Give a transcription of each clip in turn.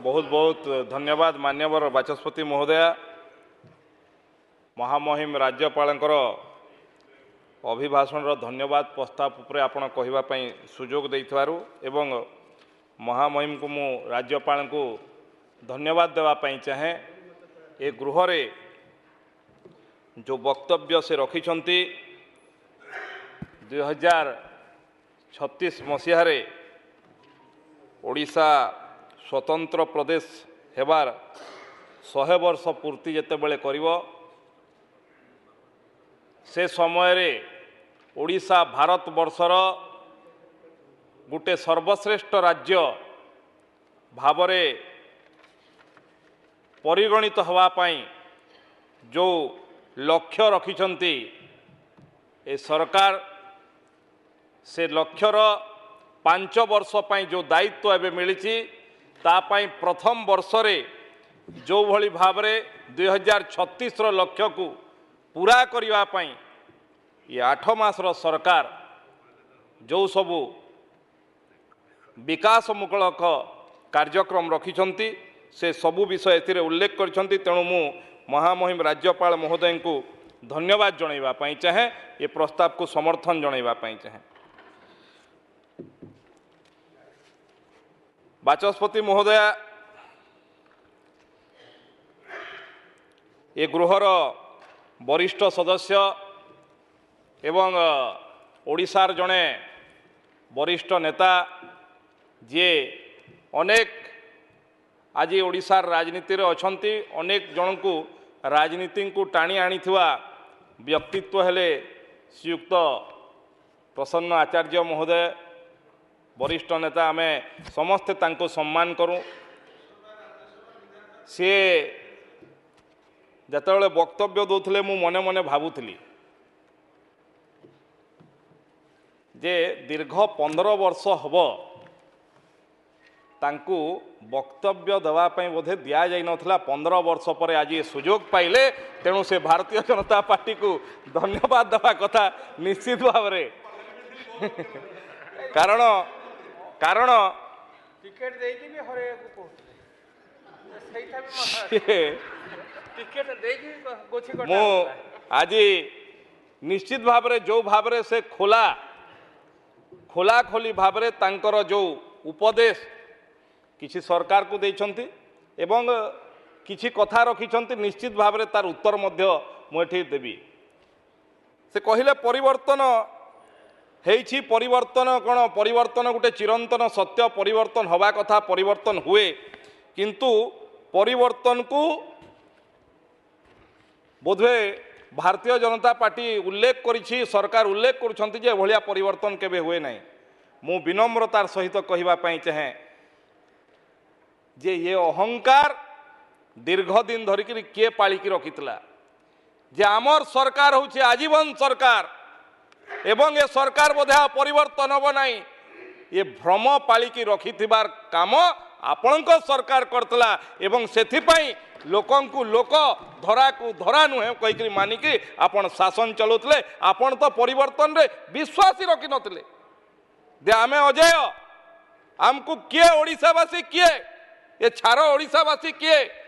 बहुत बहुत धन्यवाद मान्यवर बाचस्पति महोदय। महामहिम राज्यपाल अभिभाषण धन्यवाद प्रस्ताव उपरे आपण कहवाई सुजोग देइथारु एवं महामहिम को मु राज्यपाल को धन्यवाद देवाई चाहे। ए गृह रे जो वक्तव्य से रखिछंती 2036 मसीह ओडिशा स्वतंत्र प्रदेश हेबार 100 वर्ष पूर्ति जेतेबेले करिवो से समय रे ओडिशा भारत वर्षर गोटे सर्वश्रेष्ठ राज्य भावरे परिगणित हवा पाई जो लक्ष्य रखिछंती ए सरकार से लक्ष्यर 5 वर्ष पाई जो दायित्व एवं मिली तापाई प्रथम वर्ष रे जो भली भावरे 2036 लक्ष्य को पूरा करिवा पाई ये 8 मासर सरकार जो सबू विकासमूलक कार्यक्रम रखिछंती से सबू विषय एथिरे उल्लेख करछंती। तेणु मु महामहिम राज्यपाल महोदय को धन्यवाद जणाइबा पाई चाहे, ये प्रस्ताव को समर्थन जणाइबा पाई चाहे। बाचस्पति महोदय ये गृहर वरिष्ठ सदस्य एवं ओडिशार जड़े वरिष्ठ नेता जे अनेक आज ओडिशार राजनीति रे अछंती, अनेक जन को राजनीति को टाणी आनी व्यक्तित्व हेले श्रीयुक्त प्रसन्न आचार्य महोदय वरिष्ठ नेता। आमे समस्ते तांको सम्मान करूँ। सी जतबेले वक्तव्य दौले मु मने मने भावुली जे दीर्घ 15 वर्ष हब तांको वक्तव्य देवाई बोधे दि जाई नथिला। 15 वर्ष पर आज ये सुजोग पाइले, तेणु से भारतीय जनता पार्टी को धन्यवाद देवा कथा निश्चित भाव में। कारण कारण टिकेट देकी भी हरे को टिकेट देकी गोछि कोठा मु आज निश्चित भाव में जो भाव में से खोला खोली भाव में तांकर जो उपदेश किसी सरकार को देइछंती एवं किसी कथा रखिछंती, निश्चित भाव में तार उत्तर मध्य मुझे देवी। से कहले परिवर्तन हेछि, परिवर्तन कौन परिवर्तन गोटे चिरंतन सत्य, परिवर्तन हवा कथा परिवर्तन हुए, किंतु परिवर्तन को बोधे भारतीय जनता पार्टी उल्लेख करिछि, सरकार उल्लेख करुछंती जे भलिया परिवर्तन केबे हुए नहीं। मु विनम्रतार सहित कहवा पाई चाहे जे ये अहंकार दीर्घ दिन धरिक किए पालिकी रखितला जे आमर सरकार होछि आजीवन सरकार एवं ये सरकार बोधे परिवर्तन हम ना, ये भ्रम पालिकी रखिथिबार काम आपणक सरकार करतला एवं सेथिपाई लोकन को लोक धरा को धरा नुहे कहीकि मानिकी आपण शासन चलुतले। आपण तो परिवर्तन रे विश्वास ही रखि नथिले दे आमे अजय आमको किए ओडिशावासी किए ये छार ओडिशावासी किए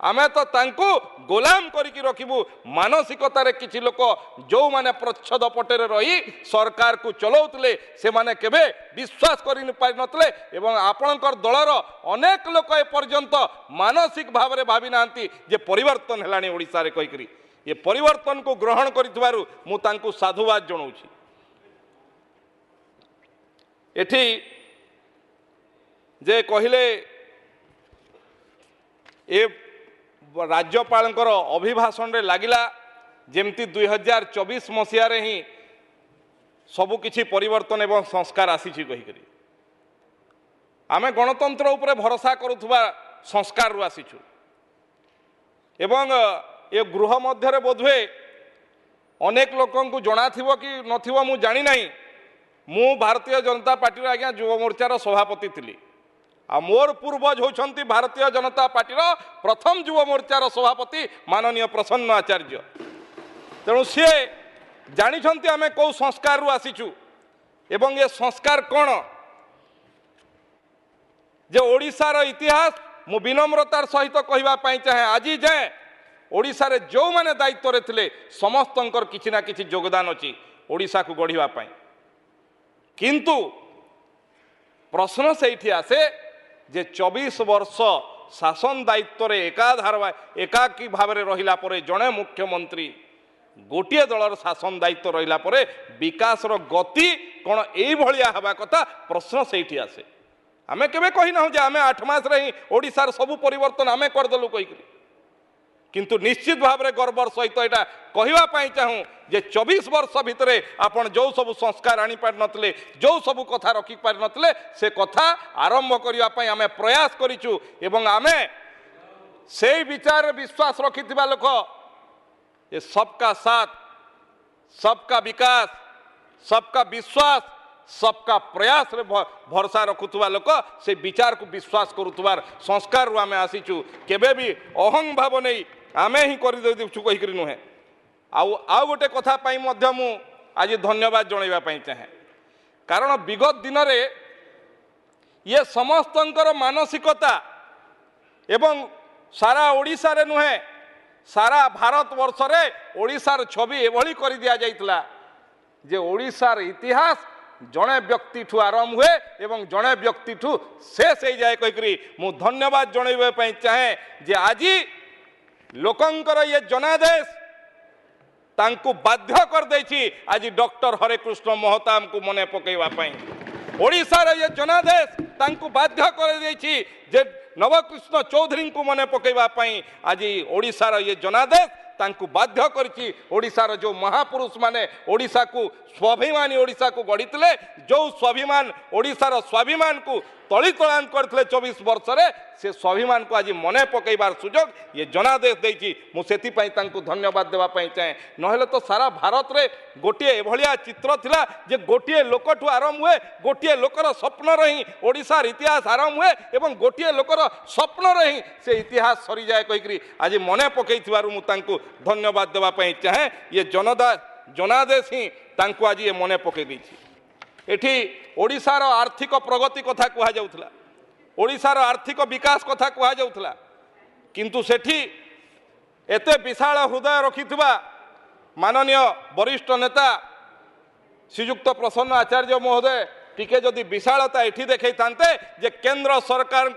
आमे तो तांको गोलाम करिकी रखिबु। मानसिकतार किछि लोक जो माने प्रच्छद पटेरे रही सरकार को चलाउतले से माने केबे विश्वास करि पारि नतले एवं आपणकर दलर अनेक लोक ए पर्यंत मानसिक भाव में भावी नांती जे परिवर्तन हेलानी ओडिसा रे कहिकरी। ये परिवर्तन को ग्रहण करितबारु मु तांको साधुवाद जणाउछि। एठी जे कहिले ए राज्यपाल अभिभाषण रे लागिला जेमती 2024 मसीह ही सबुकिछि परिवर्तन एवं संस्कार आसी कहीकरी आमे गणतंत्र उपरे भरोसा करुथुबा संस्कार रु आसीछु एवं ये गृह मध्य बोधवे अनेक लोकन को जଣା थिबो कि नथिबो मु जानि नाही। मु भारतीय जनता पार्टी आज्ञा युव मोर्चार सभापति थिली आ मोर पूर्वज होछंती भारतीय जनता पार्टी प्रथम युव मोर्चार सभापति माननीय प्रसन्न आचार्य। तेणु सी जानी आमे कौ संस्कार रु आसीचु एवं ये संस्कार कौन जे ओडिशार इतिहास मु विनम्रतार सहित कहवाई चाहे आज जाए ओडिशारे जो माने दायित्व रे थिले समस्तंकर किछि ना किछि योगदान अछि ओडिशा को गढ़िबा पई किंतु प्रश्न सेठी आसे जे 24 वर्ष शासन दायित्व रे एकाकी भाव में रहिला परे जड़े मुख्यमंत्री गोटे दलर शासन दायित्व रहिला परे विकास रो गति कौन यही भलिया हवा कथा प्रश्न सेठी आसे आमे केबे कहि ना जे आमे 8 मास रे ही ओडिशार सब परिवर्तन आमे करदेलु कहि किंतु निश्चित भाव में गर्वर सहित यहाँ कहवाई चाहूँ जे 24 वर्ष भितर आपण जो सब संस्कार आनी पार नथिले जो सब कथा रखी पार नथिले से कथा आरंभ करने आमे प्रयास करिचु एवं आमे से विचार विश्वास रखि लोक ये सबका साथ सबका विकास सबका विश्वास सबका प्रयास रे भरोसा रखुवा लोक से विचार को विश्वास करुवार संस्कार रु आमे आसीचु केबे भी अहं भाव नहीं आमे ही कर कहीकि नुहे आउ गोटे कथा पाई मध्य मु आज धन्यवाद जनइबा पई चाहे कारण विगत दिन रे ये समस्तंकर मानसिकता एवं सारा ओडिशा रे नुहे सारा भारत वर्ष रे ओडिशार छवि एभली कर दिया जाइतला जे ओडिशार इतिहास जड़े व्यक्ति ठू आरंभ हुए एवं जड़े व्यक्ति ठू शेष हो जाए कहीकि मु धन्यवाद जनइबा चाहे जे आज लोकंकर ये जनादेश तांकु बाध्य कर देछि आज डॉक्टर हरेकृष्ण महताब को मने पकेवा पई ओडिशार ये जनादेश तांकु बाध्य कर देछि जे नवकृष्ण चौधरी को मने पकेवा पई आज ओडिशार ये जनादेश तांकु बाध्य करछि ओडिशार जो महापुरुष माने ओडिशा को स्वाभिमानी ओडिशा को गढ़ी जो स्वाभिमान ओडिशार स्वाभिमान को तली तलान करथिले 24 वर्ष रे से स्वाभिमान को आज मने पकेबार सुजोग ये जनादेश देछि मु सेति पई तांकु धन्यवाद देवा पई चाहे नहले तो सारा भारत रे गोटिए एभलिया चित्र थिला जे गोटिए लोकठू आरंभ हुए गोटिए लोकर स्वप्न रही ओडिशार इतिहास आरंभ हुए एवं गोटिए लोकर स्वप्न रही से इतिहास सरी जाए कहीकि आज मने पकेइथिबारु मु तांकु धन्यवाद देवा पई चाहे ये जनादेश ही तांकु आज ये मने पके दैछि एठी ओडिशार आर्थिक प्रगति कथा कहा जाउथला ओडिशार आर्थिक विकास कथा कहा जाउथला किंतु सेठी एते विशाल हृदय रखिथिबा माननीय वरिष्ठ नेता श्रीयुक्त प्रसन्न आचार्य महोदय टिके जदि विशालता एठी देखै थांते जे केंद्र सरकार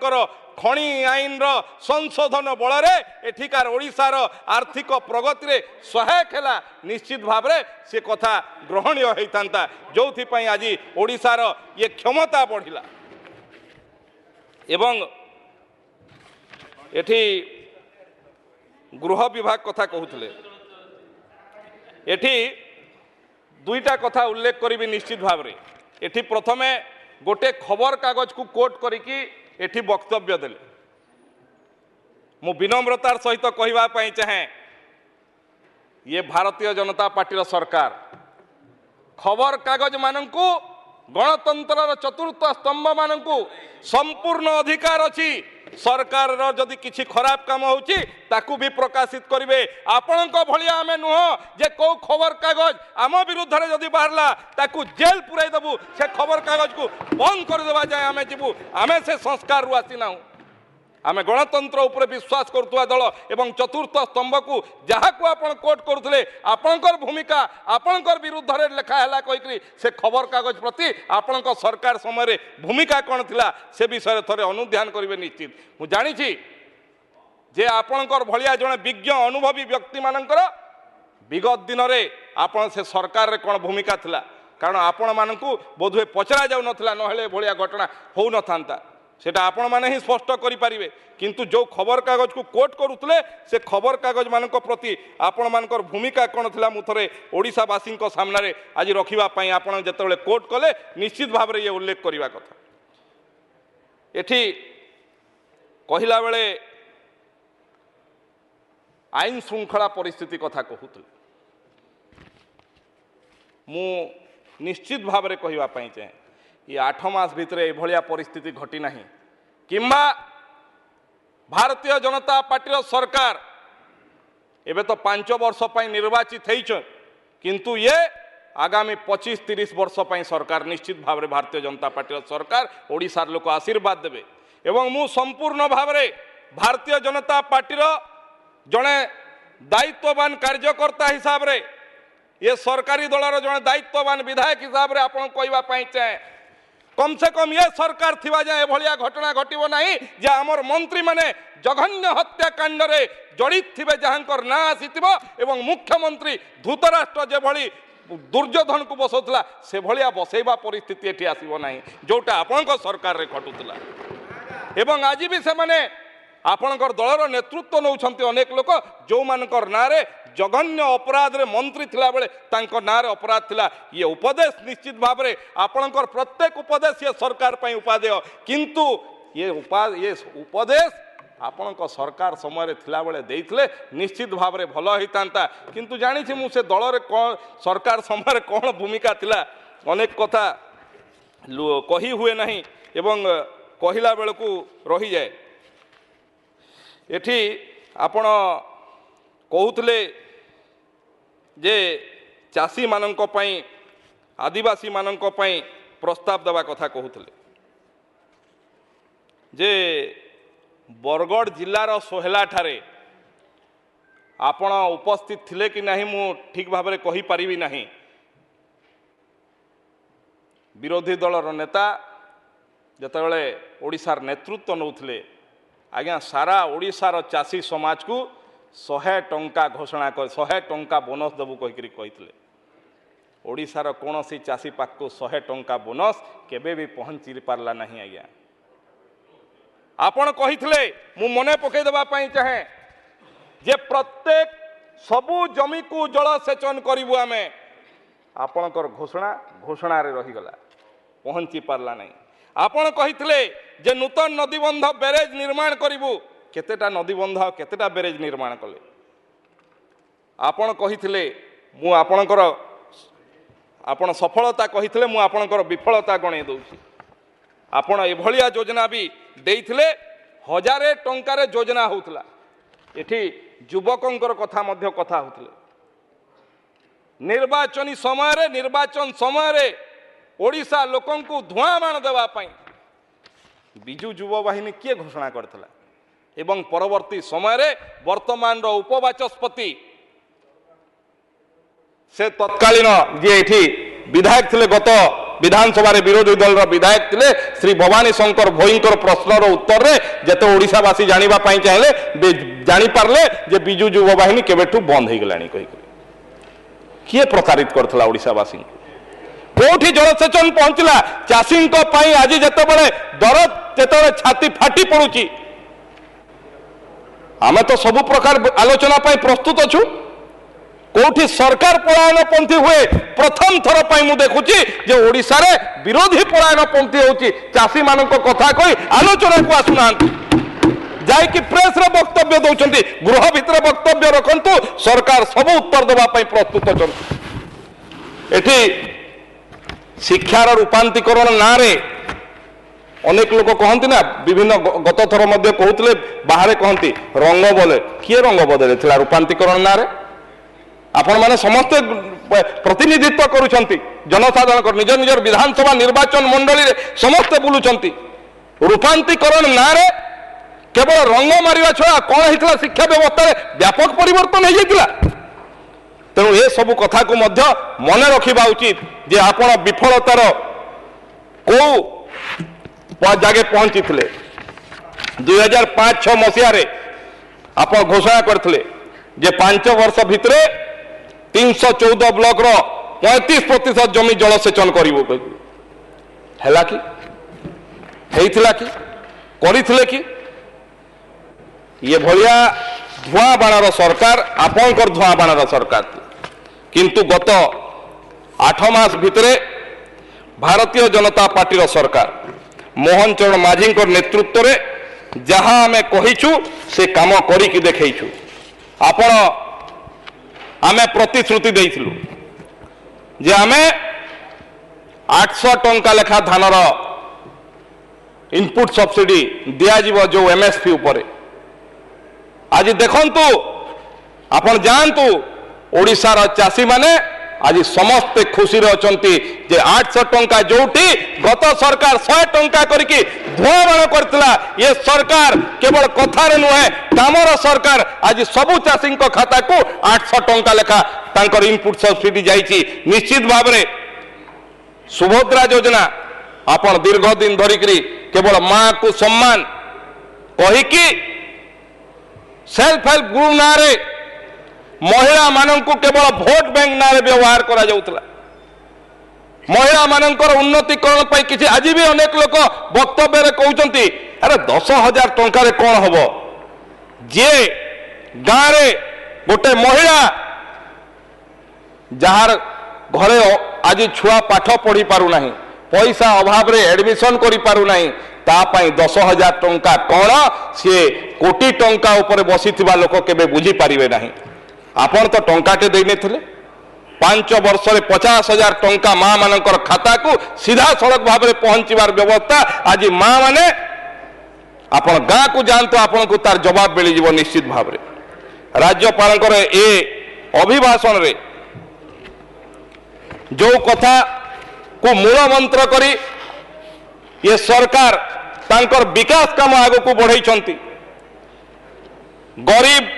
खणी आईन संशोधन बल एठिकार ओडिशार आर्थिक प्रगति रे सहायक है निश्चित भाव में से कथा ग्रहणीय होता जो आज ओडिशार ये क्षमता बढ़िला एवं एठी गृह विभाग कथा कहते एठी दुईटा कथा उल्लेख करी निश्चित भाव में एठी प्रथमे गोटे खबर कागज को कोट करिकी एठी वक्तव्य देले मु विनम्रतार सहित कहवाई चाहे ये भारतीय जनता पार्टी सरकार खबर कागज मानू गणतंत्र चतुर्थ स्तंभ मानू संपूर्ण अधिकार अच्छी सरकार जदि किसी खराब काम होची ताकू भी प्रकाशित करेंगे आपण भलिया आमे नुह जे कौ खबर कागज आम विरुद्ध रे जदि बाहरला ताकू जेल पुराई देबू से खबर कागज को बंद कर देवा जाए आमे जीवू आमे से संस्कार रु आसी ना आमे गणतंत्र उपर विश्वास करुवा दल एवं चतुर्थ स्तंभ को जहाँ को आपण कोट करुले आपणकर भूमिका आपणकर विरुद्ध रे लेखा है कहीकि से खबर कागज प्रति आपण सरकार समय भूमिका कौन थिला से विषय थोड़े अनुध्यान करेंगे निश्चित मु जानी जे आपणकर भलिया जड़े विज्ञ अनुभवी व्यक्ति मानकर विगत दिन में आपण से सरकार रे कौन भूमिका थिला कारण आपण मानकू बोधुए पचरा जाऊ नथिला नहले भलिया घटना हो न थांता सेटा आपण माने ही स्पष्ट करि पारिबे किंतु जो खबर कागज को कोट करुतले से खबर कागज मानक प्रति आपण मानकर भूमिका कोन थिला मु थरे ओडिशावासी सामने रे आज रखिबा पई आपण जेतेबेले कोट कले निश्चित भाव रे ये उल्लेख करिवा कथा एठी कहिला बेले आईन श्रृंखला परिस्थिति कथा कहूतले मु निश्चित भाव रे कहिबा पई चाहे ये 8 मास भितर एभलिया परिस्थिति घटी नहीं किंबा भारतीय जनता पार्टी सरकार एबे तो 5 वर्ष पर निर्वाचित होइछ किंतु ये आगामी 25-30 वर्ष पर सरकार निश्चित भाव में भारतीय जनता पार्टी सरकार ओडिशार लोक आशीर्वाद देवे एवं मु संपूर्ण भाव में भारतीय जनता पार्टी जड़े दायित्ववान कार्यकर्ता हिसाब रे ये सरकारी दलर जड़े दायित्ववान विधायक हिसाब से आपन कहवाई चाहे कम से कम ये सरकार थिबा जाए एभलिया घटना घटिबो नहीं जे आमर मंत्री माने जघन्य हत्याकांड रे जड़ित थिबे जहांकर ना आसीथिबो एवं मुख्यमंत्री धूतराष्ट्र जे भली दुर्योधन को बसौला से भलिया बसैबा परिस्थिति एठी आसीबो नहीं जोटा आपनक सरकार रे घटुतला एवं आज भी से माने आपणकर दलर नेतृत्व नौछंती अनेक लोक जो मानकर नारे जघन्य अपराध रे मंत्री थिला बेले तांको नारे अपराध थिला ये उपदेश निश्चित भाव में आपणकर प्रत्येक उपदेश ये सरकार पई उपादेय किंतु ये उपदेश आपणक सरकार समय थिला बेले देइथिले निश्चित भाव में भल होइतांता किंतु जानी छी मु से दल रे सरकार समय कौन भूमिका थिला अनेक कथा कही हुए नहीं एवं कहला बेलू रही जाए एठी आपण कहूले जे चाषी मानक पई आदिवासी मानक पई प्रस्ताव देवा कथा कहूले जे बरगढ़ जिलार सोहेला ठारे आपण उपस्थित थिले कि नहीं मु ठीक भाव में कहि परिबी नहीं विरोधी दलर नेता जेतेबेले ओडिशार नेतृत्व नौथिले आज्ञा सारा ओडिशार चाषी समाज को 100 टंका घोषणा कर 100 टंका बोनस देबू कही ओडिशार कौन सी चाषी पाख को 100 टंका बोनस केबे भी पहुंची पारला नहीं आज्ञा आपण कही मु मने पकई देबा पई चाहे जे प्रत्येक सबु जमी को जलसेचन करिवु आमे आपणकर घोषणा रे रही गला पहुंची पारला नहीं आपण कही जे नूतन नदीबंध बैरेज निर्माण करिवु केतेटा नदीबंध केतेटा बैरेज निर्माण कले आपण कही मु आपणकर आपण सफलता कही मु आपणकर विफलता गणे दउछि आपण एभलिया योजना भी देइथिले 1000 टंकार योजना होउतला एठी युवकंकर कथा मध्य कथा होउतले निर्वाचन समय ओडिशा लोकंकु धुआंबाण देवा पाई बिजु युव बाहिनी किए घोषणा करथिला एवं परवर्ती समय वर्तमान उपबाचस्पति से तत्कालीन जे एठी विधायक थिले गत विधानसभा विरोधी दल विधायक थिले श्री भवानी शंकर भोईंकर प्रश्नर उत्तर रे जेते ओडिशावासी जानिबा पाई चाहिले जानि पारले जे बिजु युव बाहिनी केबेठू बंद हो गलानी कहि किए प्रतारित करथिला ओडिशावासी कोठी जलसेचन पहुंचला चाषी आज जितेबाला दरद जिते छाती फाटी पड़ुची आम तो सबु प्रकार आलोचना प्रस्तुत अच्छु कोठी सरकार पलायन पंथी हुए प्रथम थर पर मु देखुची जे ओडिशा रे विरोधी पलायन पंथी होची चाषी मानक कथा कोई आलोचना को आसुना जाई कि प्रेस रे वक्तव्य दउचंती गृह भितर वक्तव्य रखंतु सरकार सब उत्तर देबा पई प्रस्तुत अछंती एठी शिक्षार रूपांतरीकरण ना रे अनेक लोक कहती ना विभिन्न गत थर मध्य कहते बाहर कहती रंग बदले किए रंग बदले थिला रूपांतरीकरण ना रे आपण माने समस्त प्रतिनिधित्व करुछंती जनसाधारण निज निजर विधानसभा निर्वाचन मंडली रे समस्त बुलुछंती रूपांतरीकरण ना रे केवल रंग मारिवा छड़ा कौन होता शिक्षा व्यवस्था रे व्यापक परिवर्तन हो जाता तेणु ये सबू कथा को मध्य मन रखा उचित जे आपण विफलतार को जगह पहुंची थे 2005-6 मसीह आप घोषणा करते जे 5 वर्ष भितर 314 ब्लॉक रो 35% जमी जलसेचन करिवो हैला कि हेइथिला कि करिथिले कि ये भलिया धुआं बाणर सरकार आपणकर धुआं बाणर सरकार किंतु गत 8 मास भितरे भारतीय जनता पार्टी सरकार मोहन चरण माझी नेतृत्व में जहाँ आम कहीचु से काम करिकी देखैछु आपण आमे प्रतिश्रुति देइथिलु जे आमे 800 टंका लेखा धानर इनपुट सब्सिडी दिया जीव जो एमएसपी उपरे आज देखंतु आपण जानतु ओडिशार चाषी माने आज समस्ते खुशी अछंती जे 800 टंका जोटी गत सरकार 100 टंका करके धुआं करथिला ये सरकार केवल कथार नुहे कामर सरकार आज सबु चाषी खाता को 800 टंका लेखा तांकर इनपुट सब्सिडी जाइछि। निश्चित भाव में सुभद्रा योजना आपण दीर्घ दिन धरिकरी केवल माँ को सम्मान कहीकि सेल्फ हेल्प ग्रुप ना रे महिला मानंकु केवल भोट बैंक ना रे व्यवहार करा जाउतला। महिला मानंकर उन्नतिकरण पाई किछि आज भी अनेक लोक वक्तव्य रे कहउचंती अरे 10,000 टंका रे कोन हबो जे गाँ रे गोटे महिला जार घरे आज छुआ पाठ पढ़ी पारु नाही पैसा अभाव रे एडमिशन करि पारु नाही तापाई 10,000 टंका कौन सी कोटी टंका ऊपर बसीथिबा लोक केबे बुझी पारिबे नाही। आपण तो टंकाटे देने थिले 5 वर्ष रे 50,000 टंका माँ मानकर खाता को सीधा सड़क भाव में पहुंचवार व्यवस्था आज माँ माने आपण गाँ को जानतो आपण को तार जवाब मिल जीव निश्चित भाव में। राज्यपाल ए अभिभाषण रे जो कथा को मूल मंत्र करी ये सरकार तांकर विकास काम आग को बढ़ाई गरीब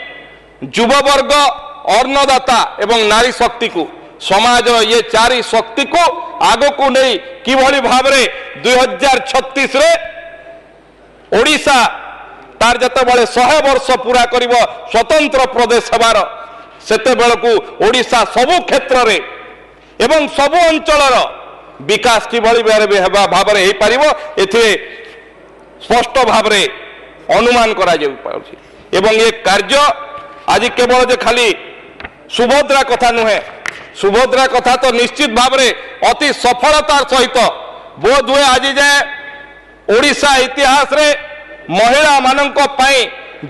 युववर्ग अन्नदाता एवं नारी शक्ति को समाज ये चारि शक्ति को आग को नहीं किभली भाव में 2036 रे ओडिशा तार जते बड़े 100 वर्ष पूरा करिवो स्वतंत्र प्रदेश हबार सेते बेलकु ओडिशा सबु क्षेत्र रे एवं सबु अंचलर विकास किभली भाव में हो पारिबो एथिरे स्पष्ट भाव में अनुमान करा जाय पाउछि। एवं ये कार्य आज केवल जे खाली सुभद्रा कथा नुहे सुभद्रा कथा तो निश्चित भाव में अति सफलतार सहित बोध हुए आज जाए ओडिशा इतिहास रे महिला मानक पाई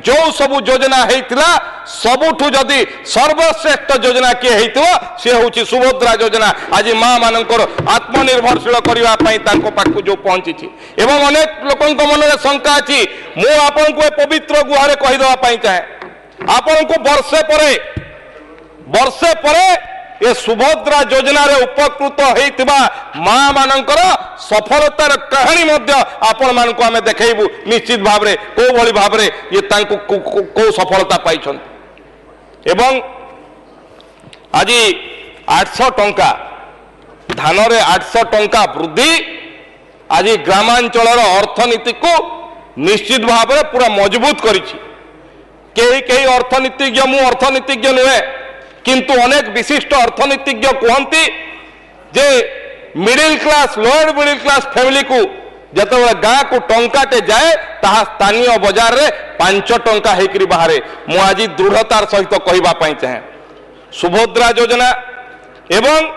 जो सबु योजना हेतिला सबुठु जदि सर्वश्रेष्ठ योजना किए हेतिबो से होछि सुभद्रा योजना। आज माँ मानकर आत्मनिर्भरशील करबा पई तांको पाखु जो पहुंची एवं अनेक लोकंक मन में शंका अछि मु आपन को पवित्र गुहारे कहि देबा पई चाहे आपन को वर्षे परे ये सुभद्रा योजना रे उपकृत होइतिबा माँ मानकर सफलतार कहानी मध्य आपण मानक आमे देखैबु निश्चित भाव रे को भली भाव रे ये तांको को सफलता पाइछन। एवं आज 800 टंका धान रे 800 टंका वृद्धि आज ग्रामांचल अर्थनीति को निश्चित भाव में पूरा मजबूत करिछि। कई अर्थनीतिज्ञ मु अर्थनीतिज्ञ नुहे किंतु अनेक विशिष्ट अर्थनीतिज्ञ कहती जे middle class lower middle class family को जिते गाँ को टंकाटे जाए ताहा स्थानीय बजार रे 5 टंका होकर बाहर मु आज दृढ़तार सहित कहवाई चाहे सुभद्रा योजना एवं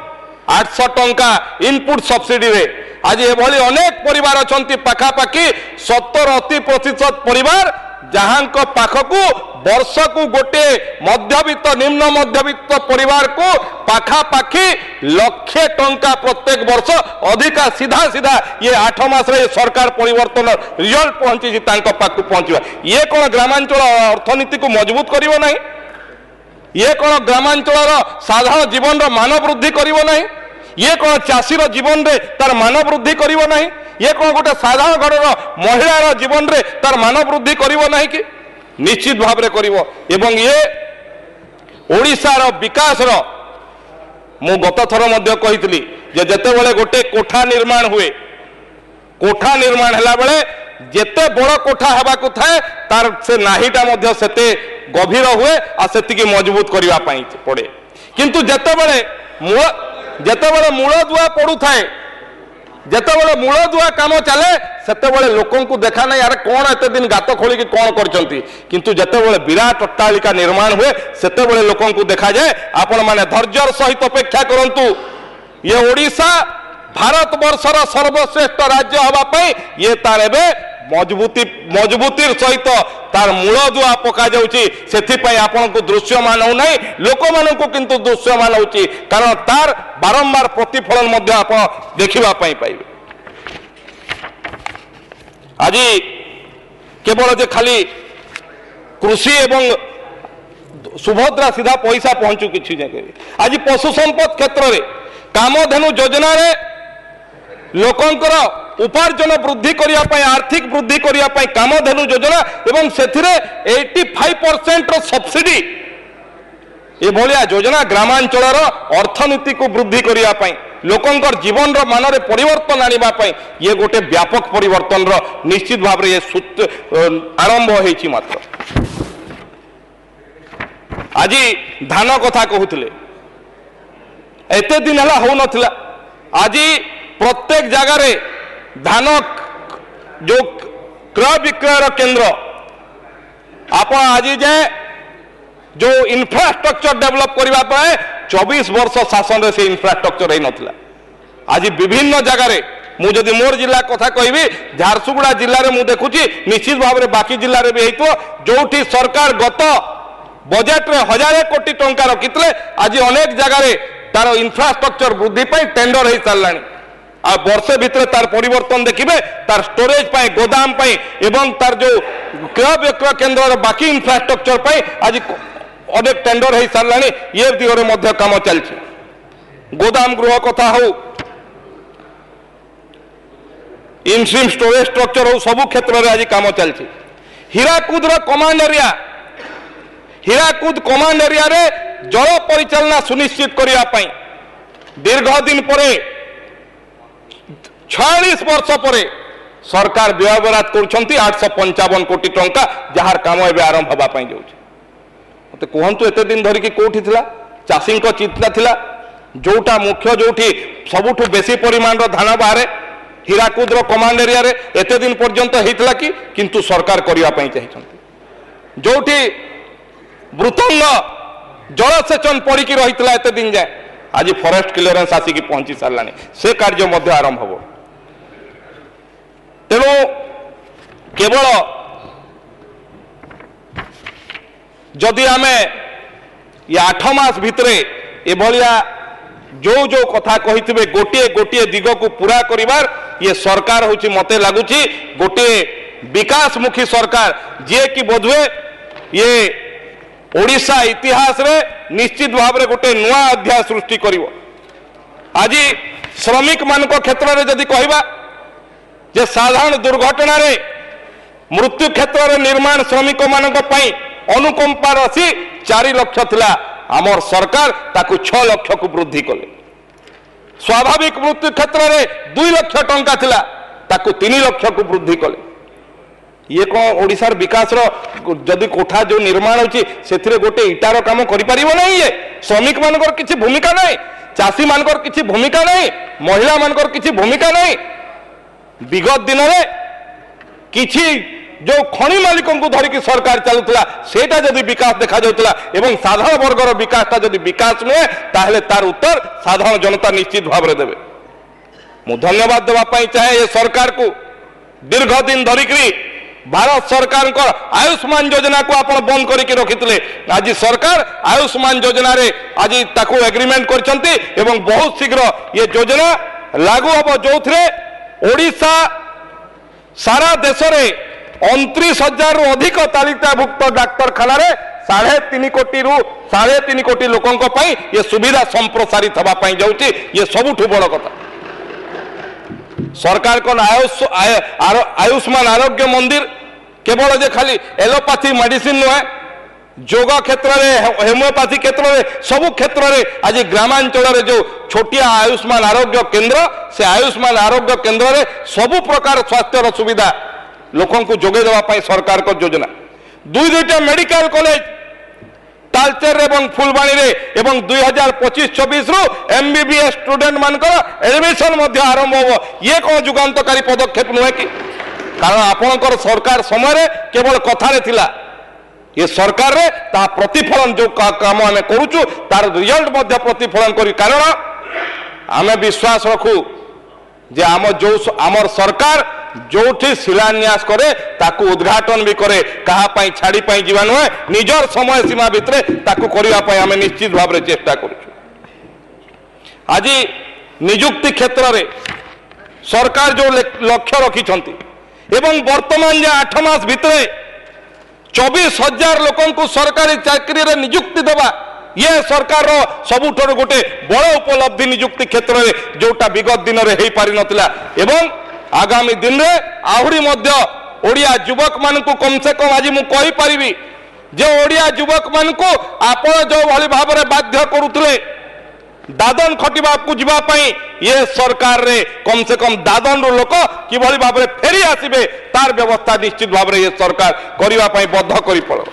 800 टंका इनपुट सब्सिडी रे आज एभली अनेक परिवार अछंती पाखापाखि 70-80% परिवार जहां पाखकू वर्ष को गोटे मध्यवित्त निम्न मध्यवित्त परिवार को पाखापाखि 1,00,000 टंका प्रत्येक वर्ष अधिका सीधा सीधा ये 8 मास रे सरकार परिवर्तन रिजल्ट पहुंची पाखु पहुंचवा ये कौन ग्रामांचल अर्थनीति को मजबूत करिवो नहीं ये कौन ग्रामांचल साधारण जीवन मान वृद्धि करिवो नहीं ये कौन चाषीर जीवन रे तार मान वृद्धि करिवो नहीं ये कौन गोटे साधारण घर महिलार जीवन रे तार मान वृद्धि करिवो नहीं कि निश्चित भाव में करिवो। एवं ये ओडिशार विकास मु गत थर मध्य कहितली जे जते बेले गोटे कोठा निर्माण हुए कोठा निर्माण हला बेले जेते बड़ कोठा हेबा को थाए तार से नाहीटा मध्य सेते गभीर हुए आ सेतिकी मजबूत करिवा पई पड़े किंतु जेते बेले मूल दुआ पड़ू थाए जेतेबेले मूल दुआ काम चले सेतेबेले लोकों को देखा नहीं यार कौन एते दिन गात खोलिकी कौन करचंती किंतु जेतेबेले विराट अट्टालिका निर्माण हुए सेतेबेले लोकों को देखा जाए आपण माने धैर्यर सहित अपेक्षा करंतु ये ओडिशा भारत वर्षर सर्वश्रेष्ठ राज्य हवा पाई ये तार एबे मजबूतीर सहित तार मूल दुआ पका जाउची सेथिपाई आपण को दृश्यमान हो नहीं लोक मानक किंतु दृश्यमान होची कारण तार बारंबार प्रतिफलन मध्य आपण देखिबा पाई पाइबे। आज केवल जे खाली कृषि एवं सुभद्रा सीधा पैसा पहुंचू किसी जगह आज पशु संपद क्षेत्र में कामधेनु योजना रे लोकंकर उपार्जन वृद्धि करने आर्थिक वृद्धि करने कामधेनु योजना एवं से 85% सब्सिडी एभलिया योजना ग्रामांचल अर्थनीति को वृद्धि करने लोकंकर जीवन मान रे परिवर्तन आने ये गोटे व्यापक परिवर्तन निश्चित भाव में ये आरंभ होती मात्र आज धान कथा कहते एत दिन है हो नाला आज प्रत्येक जगार धान जो क्रय विक्रय केंद्र आप आज जाए जो इंफ्रास्ट्रक्चर डेवलप करने 24 वर्ष शासन से इंफ्रास्ट्रक्चर हो नाला आज विभिन्न जगार मुझे मोर जिला कथा कहि झारसुगुड़ा जिले में मुझे देखुची निश्चित भाव में बाकी जिले में भी हो जो सरकार गत बजेट रे 1000 कोटी टंका रखिते आज अनेक जगार तार इंफ्रास्ट्रक्चर वृद्धि टेंडर हो सारा आ वर्षे भितर तार परिवर्तन देखिए तार स्टोरेज पाए गोदाम पाए एवं तार जो क्रय विक्रय केंद्र बाकी इंफ्रास्ट्रक्चर आज अनेक टेंडर हो सारा ये दिगरे काम चलছে गोदाम गृह कथा हो इनस्ट्रीम स्टोरेज स्ट्रक्चर हो सबु क्षेत्र में आज काम चलছে Hirakud command area Hirakud command area रे जल परिचालना सुनिश्चित करने दीर्घ दिन पर 46 वर्ष पर सरकार व्यय बराद कर 855 कोटी टंका जार काम एवं आरंभ होगापाई जाऊँ मत कहतु एत दिन धरिकी कौटी चाषी चिंता थिला जोटा मुख्य जो सबुठ बेसी परिमाण धान बाहर हीराकुद कमांड एरिया रे एत दिन पर्यंत होता कि किंतु सरकार करने चाहिए जो मृतंग जलसेचन पड़ी रही एत दिन जाए आज फॉरेस्ट क्लियरेंस आसिक पहुंची सारा से कार्य आरंभ हो तेणु केवल जदि आम ये 8 मास भितर एभलिया जो जो कथा कही गोटे गोटे दिग को पूरा करिवार ये सरकार होची मते लगुची गोटे विकासमुखी सरकार जे कि बोधवे ये ओडिशा इतिहास रे निश्चित भाव में गोटे नुआ अध्याय सृष्टि करिवो आज श्रमिक मान क्षेत्र में जदि कहबा जे साधारण दुर्घटना रे मृत्यु क्षेत्र में निर्माण श्रमिक मान अनुकंपा राशि 4 लाख थिला आमर सरकार ताकू 6 लाख को वृद्धि कले स्वाभाविक मृत्यु क्षेत्र में 2 लाख टंका थिला ताकू 3 लाख को वृद्धि कले ये कौन ओडिशार विकास जदि कोठा जो निर्माण होची सेथिरे गोटे इटार काम करि परिबो नहीं ये श्रमिक मानकर किछि भूमिका नहीं चाषी मानकर किछि भूमिका नहीं महिला मानकर किछि भूमिका नहीं विगत दिन में किछि जो खनि मालिकों को धरिकी सरकार चलुला सेटा जदि विकास देखा जाउतला एवं साधारण वर्गर विकासटा जदि विकास नुहे ताहले तार उत्तर साधारण जनता निश्चित भाव में देवे मु धन्यवाद देवा पई चाहे ये सरकार को दीर्घ दिन धरिकी भारत सरकार को आयुष्मान योजना को आप बंद करके रखिते आज सरकार आयुष्मान योजना रे आज ताकू एग्रीमेंट करछंती एवं बहुत शीघ्र ये योजना लागू हम जो ओडिशा सारा देश में 29,000 रु अधिक तालिकाभुक्त डाक्तरखाना रे 3.5 कोटी रु 3.5 कोटी लोकों ये सुविधा संप्रसारित होगा जाऊँगी ये सबुठ बड़ कथा सरकार को आयुष्मान आरोग्य मंदिर केवल जे खाली एलोपैथी मेडिसिन नुहे जोग क्षेत्र में होमियोपैथी क्षेत्र में सबु क्षेत्र में आज ग्रामांचल में जो छोटिया आयुष्मान आरोग्य केंद्र से आयुष्मान आरोग्य केंद्र में सबु प्रकार स्वास्थ्य सुविधा लोकों को जोगे देवाई सरकार को योजना 2-2टा मेडिकल कॉलेज तालचेर एवं फुलबाणी रे एवं 2025-26 रु एमबीबीएस स्टूडेंट मानकर एडमिशन आरंभ हो ये कौन जुगांतकारी पदक्षेप नुहे कि कारण आपणकर सरकार समय केवल कथारे थिला ये सरकार रे ता प्रतिफलन जो काम आम करूचु तार रिजल्ट मध्य प्रतिफलन करी कारण आम विश्वास रखू जे आम जो आमर सरकार जोठी शिलान्यास करे ताकू उद्घाटन भी करे कहा छाड़ी जीवा नुहे निजर समय सीमा भितर ताकू करने आम निश्चित भाव में चेष्टा करूँ आज निजुक्ति क्षेत्र में सरकार जो लक्ष्य रखिंट एवं वर्तमान जे 8 मास भितर 24,000 लोकन को सरकारी चाकरी रे नियुक्ति देवा ये सरकार सबुठर गोटे बड़ उपलब्धि नियुक्ति क्षेत्र में जोटा विगत दिन में हो पारि नथिला एवं आगामी दिन में आहुरी मध्य ओडिया युवक मान को कम से कम आज मु कहि परिबी जे ओडिया युवक मान को आपण जो भली भाव में बाध्य करुथले दादन खटिबा को जीवा पई ये सरकार रे कम से कम दादन रो लोक किभली भाव में फेरी आसीबे तार व्यवस्था निश्चित भाव में ये सरकार करिवा पई बद्ध करि पड़ो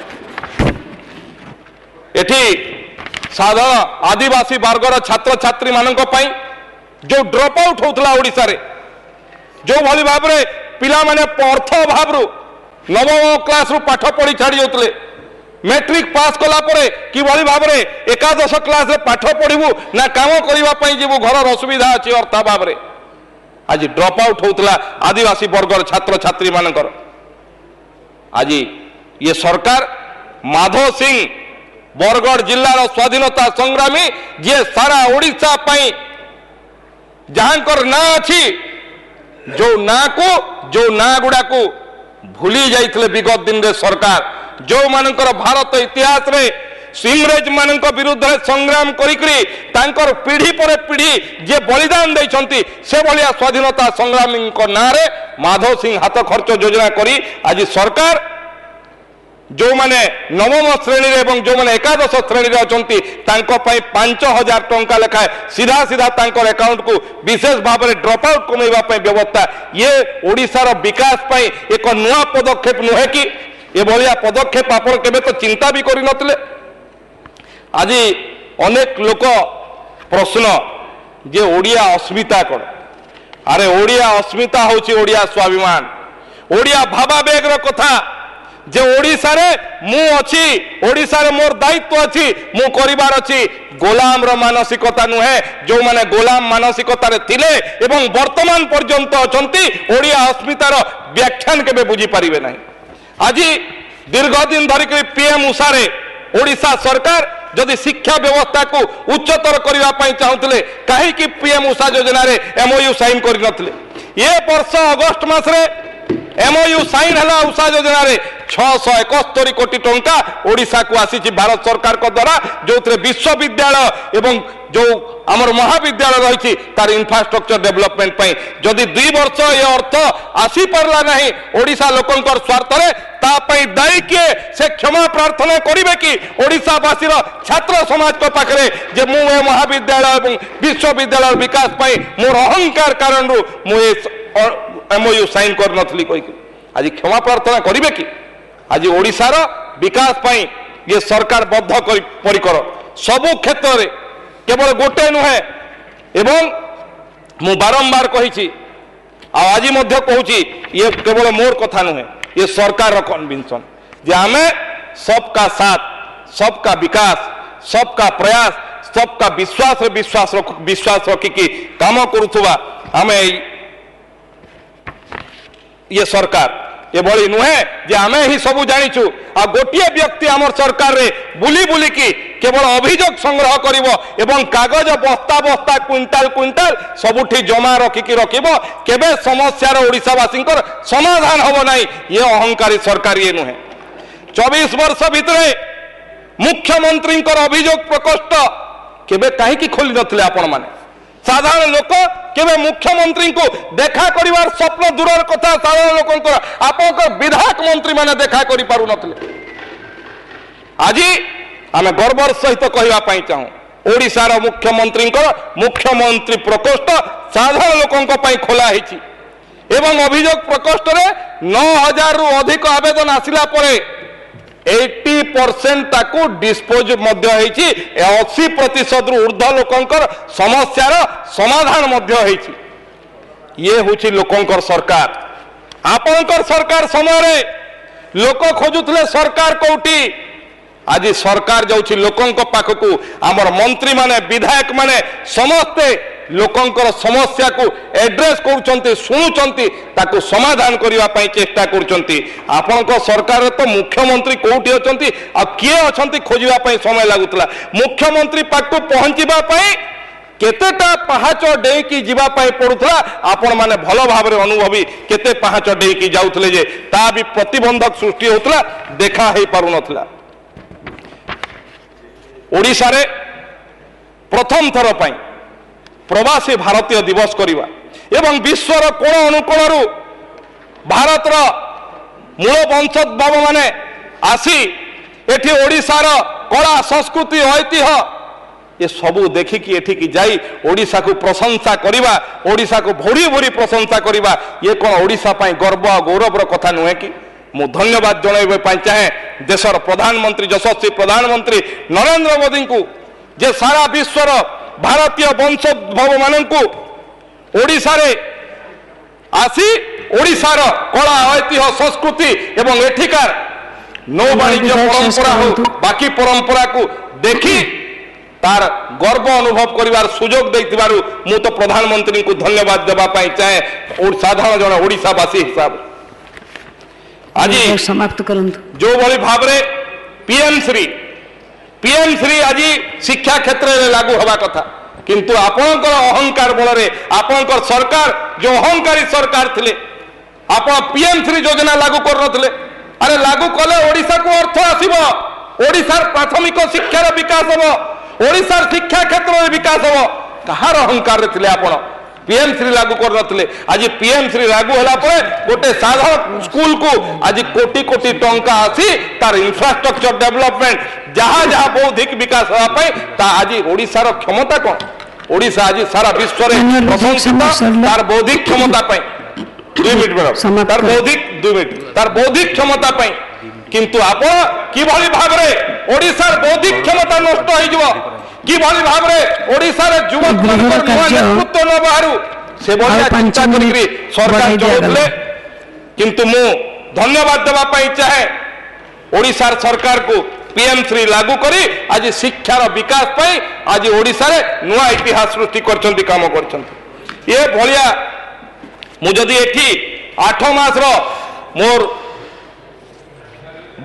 एठी साधारण आदिवासी वर्गर छात्र छात्री मानक पई जो ड्रॉप आउट होतला ओडिसा रे जो भली भाव में पिला माने अर्थ अभाव नवम क्लास रु पाठ पढ़ी छाड़ी जाते मैट्रिक पास कला परे किभली भाव में एकादश क्लास रे पाठ पढ़ू ना काम करने जीवु घर असुविधा अच्छी अर्थ अभाव में आज ड्रॉप आउट होतला आदिवासी वर्गर छात्र छात्री मानकर आज ये सरकार माधव सिंह बरगढ़ जिलार स्वाधीनता संग्रामी जे सारा ओडिशा पई जहांकर ना अच्छी जो ना गुड़ा को भूली जाइए विगत दिन रे सरकार जो मानकर भारत इतिहास रे इंग्रेज मान विरुद्ध में संग्राम कर पीढ़ी पर पीढ़ी जे बलिदान देइछंती से भलिया स्वाधीनता संग्रामी ना रे माधव सिंह हाथ खर्च योजना करी आज सरकार जो माने नवम श्रेणी एवं जो माने एकादश श्रेणी अच्छी 5,000 टंका लेखाए सीधा सीधा तांकर अकाउंट को विशेष भाव में ड्रॉप आउट कमेवा व्यवस्था ये ओडिशार विकास पाई एक नुआ पदक्षेप नुहे कि ये भलिया पदक्षेप आपण केबे तो चिंता भी करि नथिले आज अनेक लोक प्रश्न जे ओडिया अस्मिता कौन अरे ओडिया अस्मिता होची ओडिया स्वाभिमान ओडिया भावावेग रो कथा जे ओडिशा रे मु अछि ओडिशा रे मोर दायित्व अछि मु करिवार अछि गोलाम रो मानसिकता नुहे जो माने गोलाम मानसिकता रे थिले एवं वर्तमान पर्यंत अछंती ओडिया अस्मिता रो व्याख्यान केबे बुझी परिबे नाही आज दीर्घ दिन धरिक पीएम उषा रे ओडिशा सरकार जदि शिक्षा व्यवस्था को उच्चतर करने चाहूले कहीं पीएम उषा योजना रे एमओयू साइन कर ये वर्ष अगस्ट मास एमओयू साइन है उषा योजना रे 671 कोटी टंका ओडिशा को आसी भारत सरकार को द्वारा जो विश्वविद्यालय एवं जो आमर महाविद्यालय रही तार इंफ्रास्ट्रक्चर डेवलपमेंट जदि 2 वर्ष ये अर्थ आसी पारला नहीं ओडिशा लोकंकर स्वार्थ रे तापाई दायी किए से क्षमा प्रार्थना करिवे कि ओडिशावासी छात्र समाज को पाखरे जे मु ए महाविद्यालय एवं विश्वविद्यालय विकास पाई मोर अहंकार कारण मु एमओयू साइन कर नथली कहि आज क्षमा प्रार्थना करिवे कि आज ओडिशार विकास पाई ये सरकार बद्ध परिकर सबु क्षेत्र रे केवल गोटे नुहे एवं मु बारंबार कही आज मध्य कहूची ये केवल मोर कथा नुहे ये सरकार कन्विंसन जे आमे सबका साथ सबका विकास सबका प्रयास सबका विश्वास रखिकी काम करुवा आमे ये सरकार ये भली नुहे जे आमे ही सबू जानिचु आ गोटिए व्यक्ति आमर सरकार रे बुली बुली की केवल अभियोग संग्रह करिवो एवं कागज बस्ता बस्ता क्विंटाल क्विंटाल सबुठी जमा रखिकी रखिबो केबे समस्यार ओडिशावासींकर समाधान होबो नाही ये अहंकारी सरकार ये नुहे 24 वर्ष भितरे मुख्यमंत्री अभियोग प्रकोष्ठ केबे काहे की खोली नथिले आपण माने साधारण लोक केबे मुख्यमंत्री को देखा करिवार स्वप्न दूरर कथा साधारण लोक आप विधायक मंत्री माने देखा करि पारु नथिले आज आमे गर्वर सहित कहवा पाई चाहूँ ओडिशार मुख्यमंत्री प्रकोष्ठ साधारण लोकंक पाई खोला हिची एवं अभियोग प्रकोष्ठ रे 9,000 रु अधिक आवेदन आसिला परे 80% ताकू डिस्पोज मध्य होईची 80% रु ऊर्ध्व लोकंकर समस्यार समाधान मध्य होईची ये होची लोकंकर सरकार आपनकर सरकार समय लोक खोजुतले सरकार कोठी आज सरकार जाउची लोकंक पाखकू आमर मंत्री माने विधायक माने समस्ते लोकंकर समस्या को एड्रेस करूचंती सुनुचंती ताकू समाधान करिवा पई चेष्टा करूचंती आपनक सरकार तो मुख्यमंत्री कोठी अछंती आ किए अछंती खोजिवा पई समय लागुतला मुख्यमंत्री पाखकू पहुंचीबा पई केतेटा पाहाच डेईकी जीवा पाई पड़ुथला आपण माने भल भाव अनुभवी केते पाहाच डेईकी जाउथले जे ता भी प्रतिबंधक सृष्टि होतला देखा हे पारु नथला। ओडिशा रे प्रथम थर पाई प्रवासी भारतीय दिवस करिवा एवं विश्वर कोण अनुकोणरू भारतर मूल वंशोद्भव माने आसी एठी ओडिशार कला संस्कृति ऐतिह्य ये सबू देखिकी एठिकी जाई ओडिशा को प्रशंसा करिवा ओडिशा को भोरी भोरी प्रशंसा करिवा ये कौन ओडिशा पाई गर्व गौरवर कथा नुहे कि मु धन्यवाद जणाइबा पाई चाहे देशर प्रधानमंत्री यशस्वी प्रधानमंत्री नरेंद्र मोदी को जे सारा विश्वर भारतीय वंशोद्भव मानू ओडिशा रे आसी ओडिशार कला ऐतिह्य संस्कृति एवं एठिकार नौ वाणिज्य परंपरा हो बाकी परंपरा को देखी तार गर्व अनुभव करिवार सुजोग देइतिबारु मु तो प्रधानमंत्री को धन्यवाद देबा पाई चाहे और साधारण जन ओडिशावासी हिसाब आज समाप्त करंतु जो भली भाव रे पीएम श्री आज शिक्षा क्षेत्र में लागू हवा कथा किंतु आपणकर अहंकार बल रे आपणकर सरकार जो अहंकारी सरकार थिले आपण पीएम श्री योजना लागू कर नथिले अरे लागू कले ओडिशा को अर्थ आसीबो ओडिशार प्राथमिक शिक्षार विकास हो ओडिशार शिक्षा क्षेत्र में विकास हो कहार अहंकार रे थिले आपण पीएम श्री लागू कर नथिले आज पीएम श्री लागू होला परे गोटे साधारण स्कूल को आज कोटी कोटी टंका आसी तार इंफ्रास्ट्रक्चर डेवलपमेंट जहाँ जहाँ बौद्धिक विकास होगा पाई ता आज ओडिशार क्षमता कौन ओडिशा आज सारा विश्व में प्रशंसित तार बौद्धिक क्षमता पाई 2 मिनट मैडम तार बौद्धिक 2 मिनट तार बौद्धिक क्षमता पाई किंतु आपण किभली भाव रे ओडिशार बौद्धिक क्षमता नष्ट हो जिवो किभली भाव रे ओडिशार युवक मानकर नवा नेतृत्व न बाहरु से बढिया चिंता करी सरकार जोड़ले किंतु मु धन्यवाद देबा पाई चाहे ओडिशार सरकार को पीएम श्री लागू करी आज शिक्षार विकास पाई आज ओडिशा रे नुआ इतिहास सृष्टि करछंती काम करछंती ये भलिया मु जदी एठी 8 मास रो मोर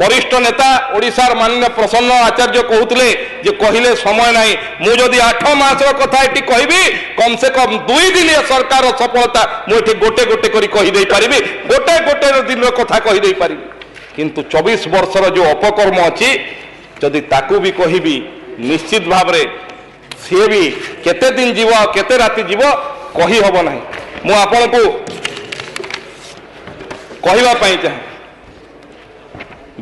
वरिष्ठ नेता ओडिशार माननीय प्रसन्न आचार्य कहते जे कहले समय नहीं मु जदि 8 मास कथा एटी कहबी कम से कम 2 दिन सरकार सफलता मुझे गोटे गोटे करी कही दे पारिबी गोटे गोटे दिन कथा कही दे पारिबी किंतु 24 वर्षर जो अपकर्म अच्छी जदि ताकू भी कहबी निश्चित भाव रे सी भी केते दिन जीव केते राति जीव कही हब नहीं मु आपन को कहवा पाई चाहे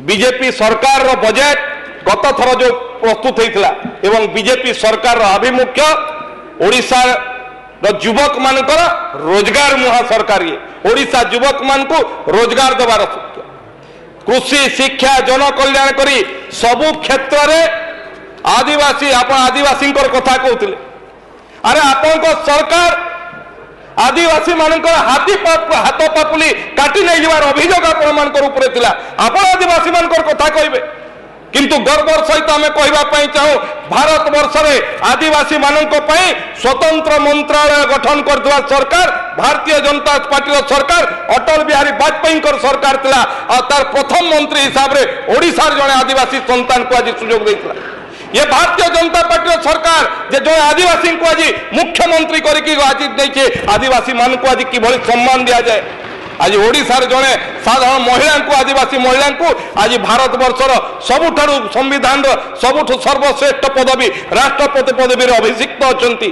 बीजेपी सरकार रो बजेट गत थर जो प्रस्तुत होता एवं बीजेपी सरकार रो आभिमुख्य ओडिशा रो युवक मानकर रोजगार मुहा सरकार ये ओडिशा युवक मान को रोजगार देवार कृषि शिक्षा जन कल्याण करी सबु क्षेत्र रे आदिवासी आप आदिवासी कथा कहते अरे आपण सरकार आदिवासी मानकर हाथ पापुली काटी नहीं जबार अभियोग आपण आदिवासी मानकर कथा कहबे किंतु गर्वर सहित आम कहवाई चाहूँ भारत वर्ष में आदिवासी मानक स्वतंत्र मंत्रालय गठन कर सरकार भारतीय जनता पार्टी सरकार अटल बिहारी वाजपेयी सरकार थिला तार प्रथम मंत्री हिसाब से ओडिशार जड़े आदिवासी संतान को आज सुजोग देता ये भारतीय जनता पार्टी सरकार जे जो आदिवासी को आज मुख्यमंत्री करके आज नहीं आदिवासी मान को आज कि सम्मान दि जाए आज ओडिशार जड़े साधारण महिला को आदिवासी महिला को आज भारत वर्षर सबुठारु संविधान सबुठ सर्वश्रेष्ठ पदवी राष्ट्रपति पदवी अभिषिक्त अच्छा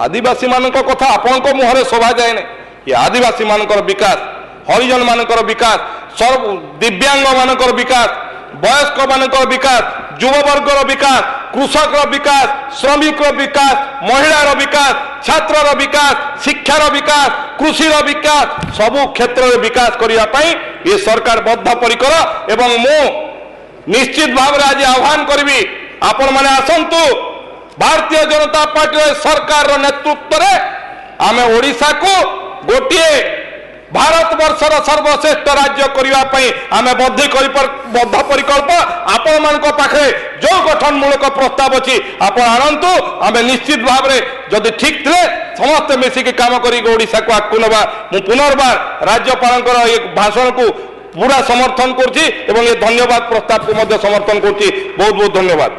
आदिवासी मान कथा आपण मुहरे शोभा जाए ना ये आदिवासी मान विकास हरिजन मान विकास सर्व दिव्यांग मान विकास वयस्क मान विकास युववर्गर विकास कृषक विकास श्रमिक विकास महिला विकास छात्र विकास शिक्षार विकास कृषि विकास सबु क्षेत्र में विकास करने ये सरकार बद्धपरिकर एवं मु निश्चित भाव आज आह्वान करी आपण मैंने आसतु भारतीय जनता पार्टी सरकार नेतृत्व में आम ओडिशा को गोटे भारत वर्षर सर्वश्रेष्ठ राज्य करने आम बद्धपरिकल्प आपण मान पाखे जो गठनमूलक प्रस्ताव अच्छी आप आणतु आम निश्चित भाव में जदि ठीक थे समस्ते मिसिकी काम करा को आगू नवा मु पुनर्बार राज्यपाल ये भाषण को पूरा समर्थन करुँची ये धन्यवाद प्रस्ताव को समर्थन करुँची बहुत बहुत धन्यवाद।